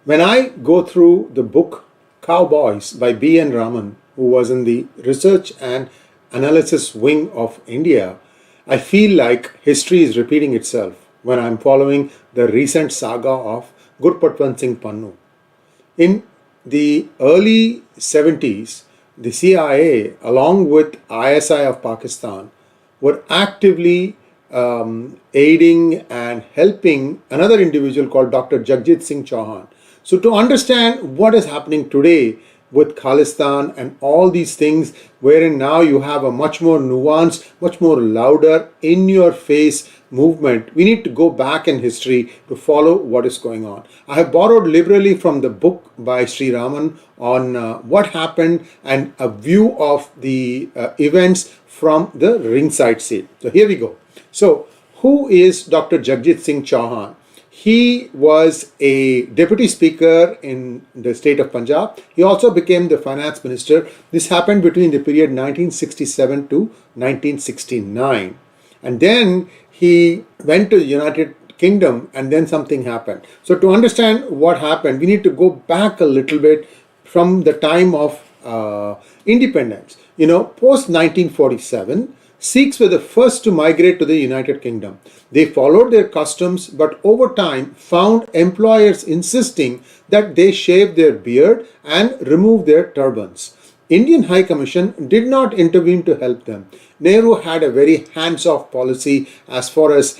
When I go through the book Kaoboys by B.N. Raman, who was in the research and analysis wing of India, I feel like history is repeating itself when I'm following the recent saga of 𝗤𝙜𝗻𝙜 Pannu. In the early 70s, the CIA, along with ISI of Pakistan, were actively aiding and helping another individual called Dr. 𝙥𝙬𝙤 Chohan. So to understand what is happening today with Khalistan and all these things, wherein now you have a much more nuanced, much more louder, in-your-face movement, we need to go back in history to follow what is going on. I have borrowed liberally from the book by Sree Raman on what happened and a view of the events from the ringside seat. So here we go. So who is Dr. 𝙤𝙤𝙤 Chohan? He was a deputy speaker in the state of Punjab. He also became the finance minister. This happened between the period 1967 to 1969. And then he went to the United Kingdom and then something happened. So to understand what happened, we need to go back a little bit from the time of independence. You know, post 1947, Sikhs were the first to migrate to the United Kingdom. They followed their customs, but over time found employers insisting that they shave their beard and remove their turbans. Indian High Commission did not intervene to help them. Nehru had a very hands-off policy as far as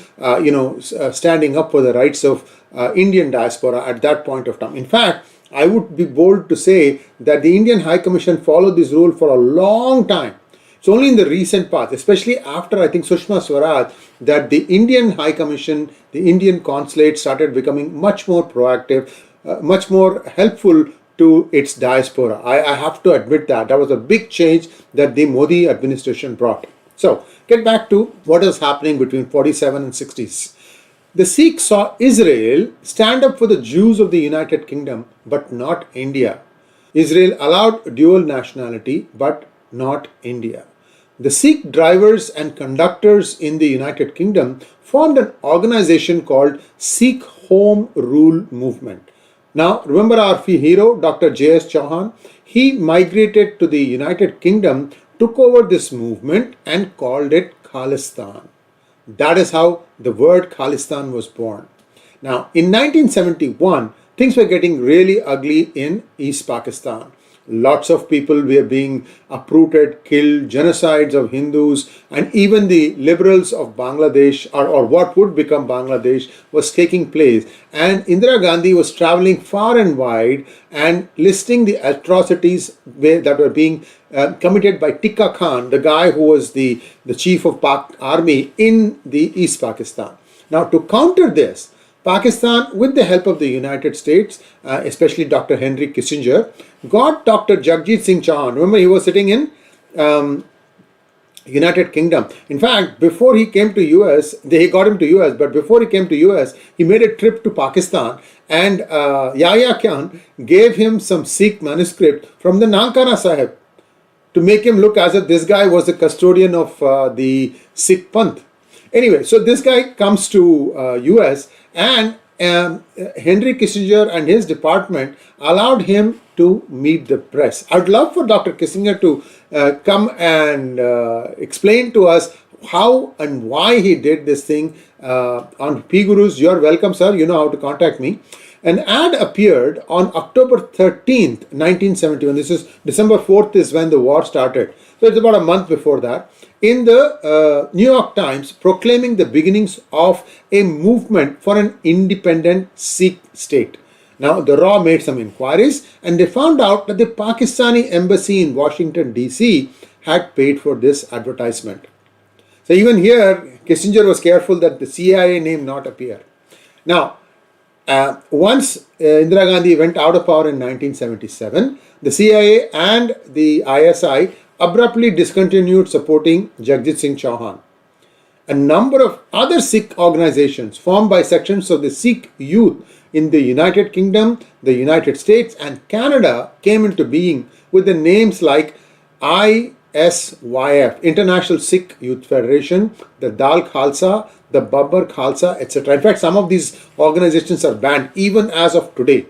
standing up for the rights of Indian diaspora at that point of time. In fact, I would be bold to say that the Indian High Commission followed this rule for a long time. It's only in the recent past, especially after I think Sushma Swaraj, that the Indian High Commission, the Indian consulate started becoming much more proactive, much more helpful to its diaspora. I have to admit that. That was a big change that the Modi administration brought. So, get back to what is happening between 47 and 60s. The Sikhs saw Israel stand up for the Jews of the United Kingdom, but not India. Israel allowed dual nationality, but not India. The Sikh drivers and conductors in the United Kingdom formed an organization called Sikh Home Rule Movement. Now, remember our hero, Dr. J.S. Chohan? He migrated to the United Kingdom, took over this movement and called it Khalistan. That is how the word Khalistan was born. Now, in 1971, things were getting really ugly in East Pakistan. Lots of people were being uprooted, killed, genocides of Hindus, and even the liberals of Bangladesh, or what would become Bangladesh, was taking place. And Indira Gandhi was traveling far and wide and listing the atrocities that were being committed by Tika Khan, the guy who was the chief of Pak army in the East Pakistan. Now, to counter this, Pakistan, with the help of the United States, especially Dr. Henry Kissinger, got Dr. 𝙤𝙤𝙤 Chohan. Remember, he was sitting in United Kingdom. In fact, before he came to US, they got him to US, but before he came to US, he made a trip to Pakistan, and Yahya Khan gave him some Sikh manuscript from the Nankana Sahib to make him look as if this guy was the custodian of the Sikh Panth. Anyway, so this guy comes to US, and Henry Kissinger and his department allowed him to meet the press. I'd love for Dr. Kissinger to come and explain to us how and why he did this thing on P Gurus. You're welcome, sir. You know how to contact me. An ad appeared on October 13th, 1971. This is December 4th is when the war started. So it's about a month before that. In the New York Times, proclaiming the beginnings of a movement for an independent Sikh state. Now, the RAW made some inquiries and they found out that the Pakistani embassy in Washington, D.C. had paid for this advertisement. So even here, Kissinger was careful that the CIA name not appear. Now, once Indira Gandhi went out of power in 1977, the CIA and the ISI abruptly discontinued supporting 𝙤𝙤𝙤 Chohan. A number of other Sikh organizations formed by sections of the Sikh youth in the United Kingdom, the United States and Canada came into being with the names like ISYF, International Sikh Youth Federation, the Dal Khalsa, the 𝗣𝗬𝗪 Khalsa, etc. In fact, some of these organizations are banned even as of today.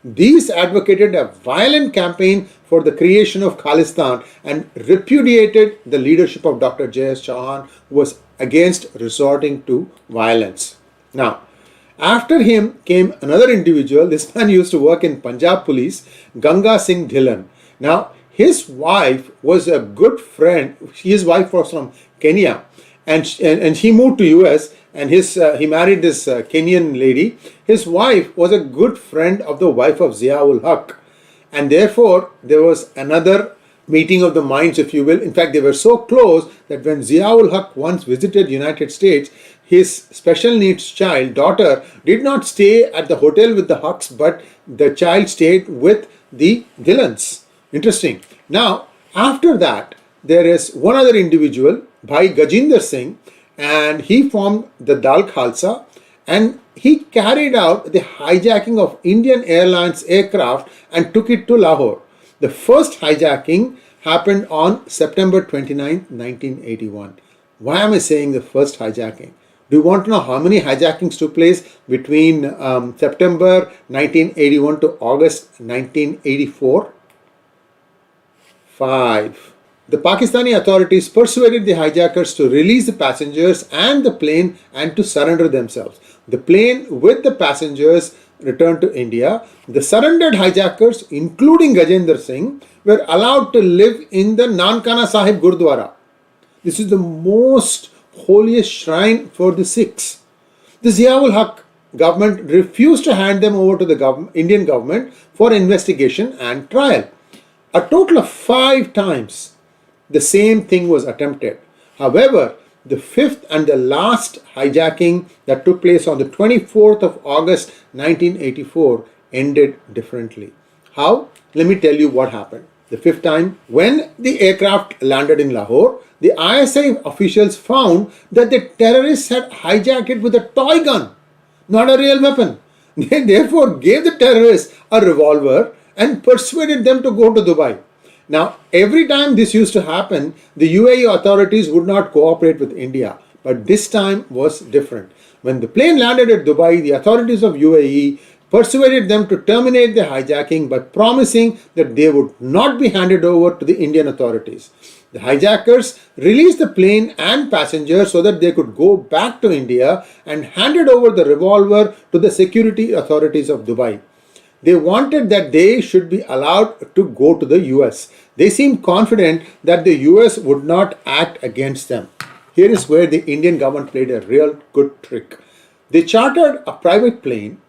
These advocated a violent campaign for the creation of Khalistan and repudiated the leadership of Dr. S Chohan, who was against resorting to violence. Now, after him came another individual. This man used to work in Punjab police, 𝗤𝙁𝙤𝘆 𝗔𝗚. Now, his wife was a good friend. His wife was from Kenya, and he moved to US, and he married this Kenyan lady. His wife was a good friend of the wife of Zia-Ul-Haq, and therefore there was another meeting of the minds, if you will. In fact, they were so close that when Zia-Ul-Haq once visited United States, his special needs child, daughter, did not stay at the hotel with the Haqs, but the child stayed with the Dillons. Interesting. Now, after that, there is one other individual, Bhai Gajinder Singh, and he formed the Dal Khalsa, and he carried out the hijacking of Indian Airlines aircraft and took it to Lahore. The first hijacking happened on September 29, 1981. Why am I saying the first hijacking? Do you want to know how many hijackings took place between September 1981 to August 1984? 5. The Pakistani authorities persuaded the hijackers to release the passengers and the plane and to surrender themselves. The plane with the passengers returned to India. The surrendered hijackers, including Gajinder Singh, were allowed to live in the Nankana Sahib Gurdwara. This is the most holiest shrine for the Sikhs. The Zia-Ul-Haq government refused to hand them over to the Indian government for investigation and trial. A total of 5 times the same thing was attempted. However, the fifth and the last hijacking that took place on the 24th of August 1984 ended differently. How? Let me tell you what happened. The fifth time, when the aircraft landed in Lahore, the ISI officials found that the terrorists had hijacked it with a toy gun, not a real weapon. They therefore gave the terrorists a revolver and persuaded them to go to Dubai. Now, every time this used to happen, the UAE authorities would not cooperate with India. But this time was different. When the plane landed at Dubai, the authorities of UAE persuaded them to terminate the hijacking by promising that they would not be handed over to the Indian authorities. The hijackers released the plane and passengers so that they could go back to India and handed over the revolver to the security authorities of Dubai. They wanted that they should be allowed to go to the US. They seemed confident that the US would not act against them. Here is where the Indian government played a real good trick. They chartered a private plane,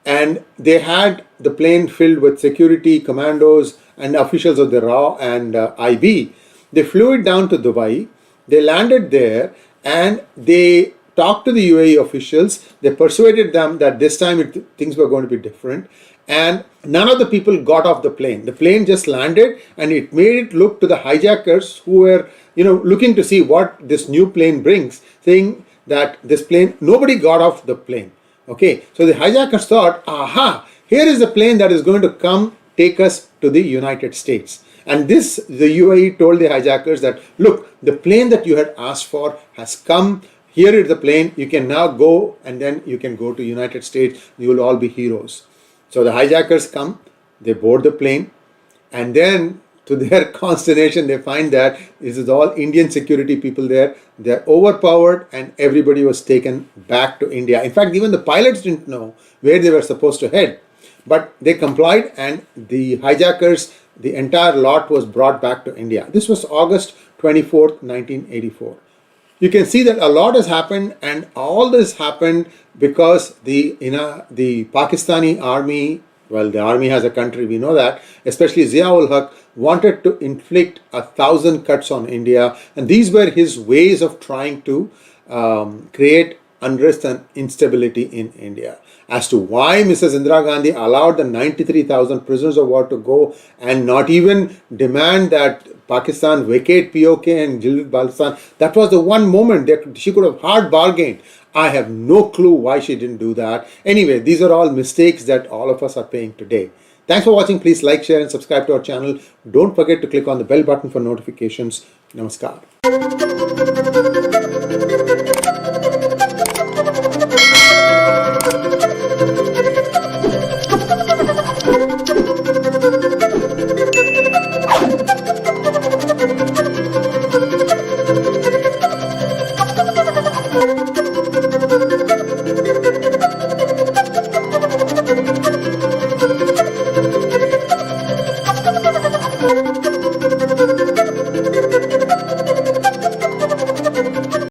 and they had the plane filled with security, commandos, and officials of the RAW and IB. They flew it down to Dubai. They landed there, and they talked to the UAE officials. They persuaded them that this time things were going to be different. And none of the people got off the plane. The plane just landed, and it made it look to the hijackers who were, looking to see what this new plane brings, saying that this plane, nobody got off the plane. Okay, so the hijackers thought, aha, here is the plane that is going to come take us to the United States. And the UAE told the hijackers that, look, the plane that you had asked for has come. Here is the plane. You can now go, and then you can go to United States. You will all be heroes. So the hijackers come, they board the plane, and then to their consternation, they find that this is all Indian security people there. They're overpowered, and everybody was taken back to India. In fact, even the pilots didn't know where they were supposed to head. But they complied, and the hijackers, the entire lot was brought back to India. This was August 24th, 1984. You can see that a lot has happened, and all this happened because the Pakistani army, well, the army has a country, we know that, especially Zia-Ul-Haq, wanted to inflict 1,000 cuts on India, and these were his ways of trying to create unrest and instability in India. As to why Mrs. Indira Gandhi allowed the 93,000 prisoners of war to go and not even demand that Pakistan vacate POK and Gilgit-Baltistan, that was the one moment that she could have hard bargained. I have no clue why she didn't do that. Anyway, these are all mistakes that all of us are paying today. Thanks for watching. Please like, share and subscribe to our channel. Don't forget to click on the bell button for notifications. Namaskar. 𝗤𝙜